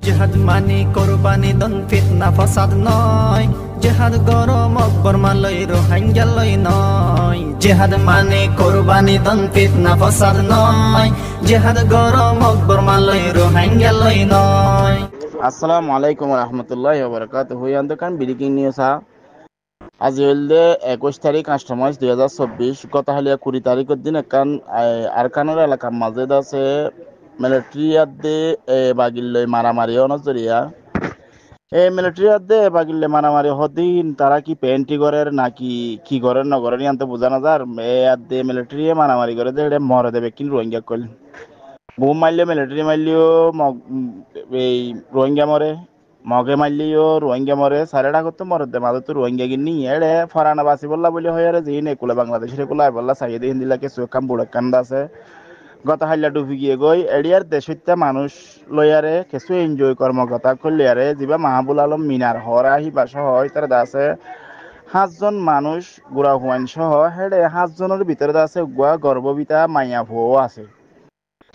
জেহাদ মানি কোরবানি দন ফিতনা ফসাদ নয়, জেহাদ গরম অকবর মালয় রোহিঙ্গা লই নয়। জেহাদ মানি কোরবানি দন ফিতনা ফসাদ নয়, জেহাদ গরম অকবর মালয় রোহিঙ্গা লই নয়। আসসালামু আলাইকুম রহমতুল্লাহি ওয়া বারাকাতুহু। ইয়ান্দাকান ব্রেকিং নিউজ আজ হইলে 21 তারিখ 8 মাস 2024 গত হালিয়া 20 তারিখের দিন একান আরকানের এলাকার মাঝে আছে মিলিটারি আদে বাগিল্লে মারামারি অনজরিয়া মিলিটারি আদে বাগিল্লে মারামারি হদিন তারা কি পেন্টি করের নাকি কি করেন নগরের ইয়ান্তে বোঝা না যার আদে মিলিটারি মারামারি করে দে মরে দেবে কিন রোহিঙ্গা কইল বোম মারলে মিলিটারি মারলেও এই রোহিঙ্গা মরে, মগে মারলেও রোহিঙ্গা মরে, সারেডা করতে মরে দে মাঝে তো রোহিঙ্গা কিনি এড়ে ফরানা বাসি বললা বলে হয় রে যিনি একুলা বাংলাদেশের একুলা বললা সাইয়ে দিন দিলা কিছু কাম বুড়া কান্দা আছে গত হাইলা ডুবি গিয়ে গই এড়িয়ার দেশত্যা মানুষ লয়ারে কিছু এনজয় কর্মকর্তা করলিয়ারে যিবা মাহবুল আলম মিনার হরা হিবা সহ ইতার আছে 5জন মানুষ গুড়া হুয়াইন সহ হেডে 5জনের ভিতরে আছে গুয়া গর্ভবিতা মাইয়া ভুয়ো আছে।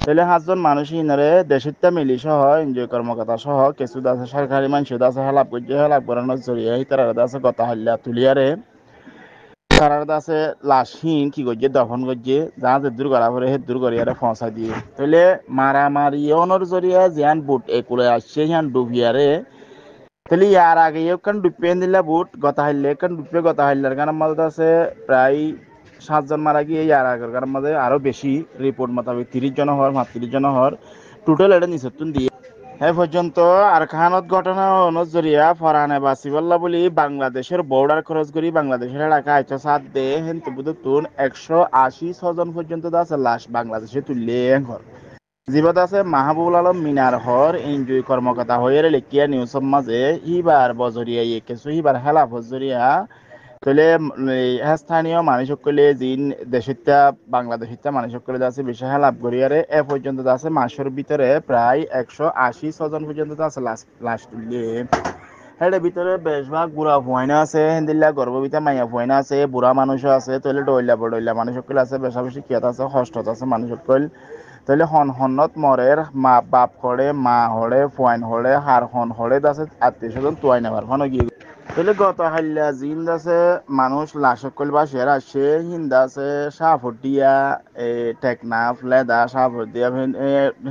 তাহলে 5জন মানুষ ইনারে দেশিত্যা মিলি সহ এনজয় কর্মকর্তা সহ কিছু আছে সরকারি মানুষ আছে হেলাপ করছে হেলাপ করানোর জড়িয়ে তারা আছে গত হাল্লা তুলিয়ারে তারা আছে লাশহীন কি করছে দফন করছে যা যে দূর করা পরে হে দূর করিয়ারে ফসা দিয়ে তাহলে মারামারি অনর জড়িয়ে জিয়ান বুট একুলে আসছে হিয়ান ডুবিয়ারে তাহলে ইয়ার আগে কান ডুবিয়ে দিলা বুট গত হাল্লে কান ডুবিয়ে গত হাল্লার কারণ মধ্যে আছে প্রায় 7জন মারা গিয়ে ইয়ার আগের কারণ মধ্যে আরো বেশি রিপোর্ট মোতাবেক 30 জন হওয়ার 35 জন হওয়ার টোটাল এটা নিচতুন দিয়ে এ পর্যন্ত আরকানত ঘটনা নজরিয়া ফরানে বাসিবল্লা বলি বাংলাদেশের বর্ডার ক্রস করি বাংলাদেশের এলাকা আইচা সাত দে হেন্তু বুধুন 186 জন পর্যন্ত আছে লাশ বাংলাদেশে তুললে ঘর জীবত আছে মাহবুবুল আলম মিনার হর এনজয় কর্মকর্তা হয়ে লেখিয়া নিউজের মাঝে ইবার বজরিয়া কিছু ইবার হেলা বজরিয়া তাহলে স্থানীয় মানুষ সকলে জিন দেশিত্যা বাংলাদেশিত্যা মানুষ সকলে আছে বেশি লাভ করিয়ারে এ পর্যন্ত আছে মাসের ভিতরে প্রায় 186 জন পর্যন্ত আছে লাশ তুললে হেডে ভিতরে বেশভাগ বুড়া ফুয়াইনা আছে হেন্দিল্লা গর্ভবিতা মাইয়া ফুয়াইনা আছে বুড়া মানুষও আছে তাহলে ডইলা বড়ইলা মানুষ সকলে আছে বেশা বেশি কিয়াত আছে হস্টত আছে মানুষ সকল তাহলে হনত মরের মা বাপ হরে মা হরে ফুয়াইন হরে হার হন হরে আছে 800 জন তুয়াই নেবার ফোন গিয়ে তাহলে গত হাল্লা জিন্দ আছে মানুষ লাশকল বা শের আসে হিন্দা আছে সাফটিয়া টেকনাফ লেদা সাফটিয়া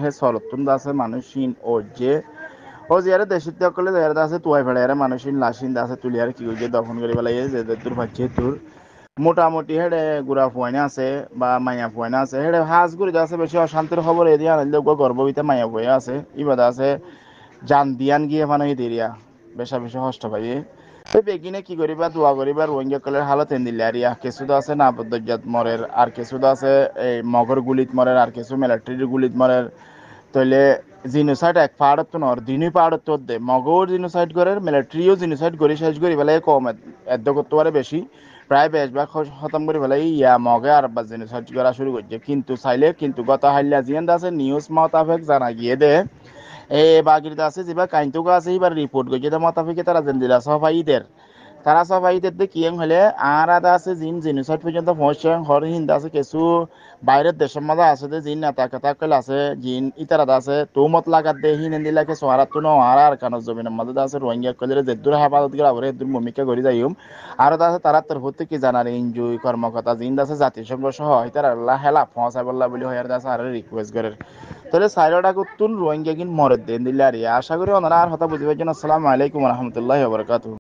হে সরতুন আছে মানুষ হিন ওজে ও জিয়ারে দেশিত করলে জিয়ারে আছে তুয়াই ফেড়ে মানুষ হিন লাশ হিন্দা আছে তুলিয়ার কি হইছে দফন করি পেলাই যে তোর ভাচ্ছে তোর মোটামুটি হেডে গুড়া ফুয়াইনা আছে বা মাইয়া ফুয়াইনা আছে হেডে হাজ গুড়ি আছে বেশি অশান্তির খবর এদিকে আনলে গর্ভবিতে মাইয়া ফুয়া আছে ইবাদা আছে জান দিয়ান গিয়ে মানে এরিয়া বেশা বেশি কষ্ট পাইয়ে বেগিনে কি করিবা দোয়া করিবা রোহিঙ্গা কলের হালত এন্দিলে আর কিছু তো আছে না বদ্দজাত মরের আর কিছু তো আছে এই মগর গুলিত মরের আর কিছু মিলিটারির গুলিত মরের তাইলে জিনোসাইড এক পাহাড়ত তো নর দিনই পাহাড়ত তো দে মগর জিনোসাইড করে মিলিটারিও জিনোসাইড করে শেষ করি বেলায় কম এদ্দ করতে পারে বেশি প্রায় বেশভাগ খতম করে বেলায় ইয়া মগে আর বা জিনোসাইড করা শুরু করছে কিন্তু চাইলে কিন্তু গত হাল্লা জিয়ান আছে নিউজ মোতাবেক জানা গিয়ে দে বাগিরিতে আছে যেবা কাইন্তুক আছে এবার রিপোর্ট করছে মোতাবেকে তারা জেন্দিলা সফাইদের তারা সফাইদের দিয়ে কিয়ং হলে আর আদা আছে জিন জিনিসট পর্যন্ত পৌঁছে হর হিন্দা আছে কিছু বাইরের দেশের মাঝে আছে যে জিন নেতা কথা কইল আছে জিন ইতারাত আছে তো মত লাগাত দে হিন দিলাকে সোহারাত তো আর কানো জমিনের মাঝে আছে রোহিঙ্গা কইলে যে দূর হেফাজত গেল আবার দূর ভূমিকা করে যাইম আর আছে তারা তরফ থেকে জানার এনজয় কর্মকর্তা জিন আছে জাতিসংঘ সহ ইতারা আল্লাহ হেলা পৌঁছাই বললা বলি হয় আর আছে আর রিকোয়েস্ট করে তাহলে সাইরোডা কুতুন রোহিঙ্গা কিন মরদ দেন দিল্লা আশা করি ওনারা আর হতা বুঝিবার জন্য আসসালামু আলাইকুম রহমতুল্লাহি ওয়া বারাকাতুহু।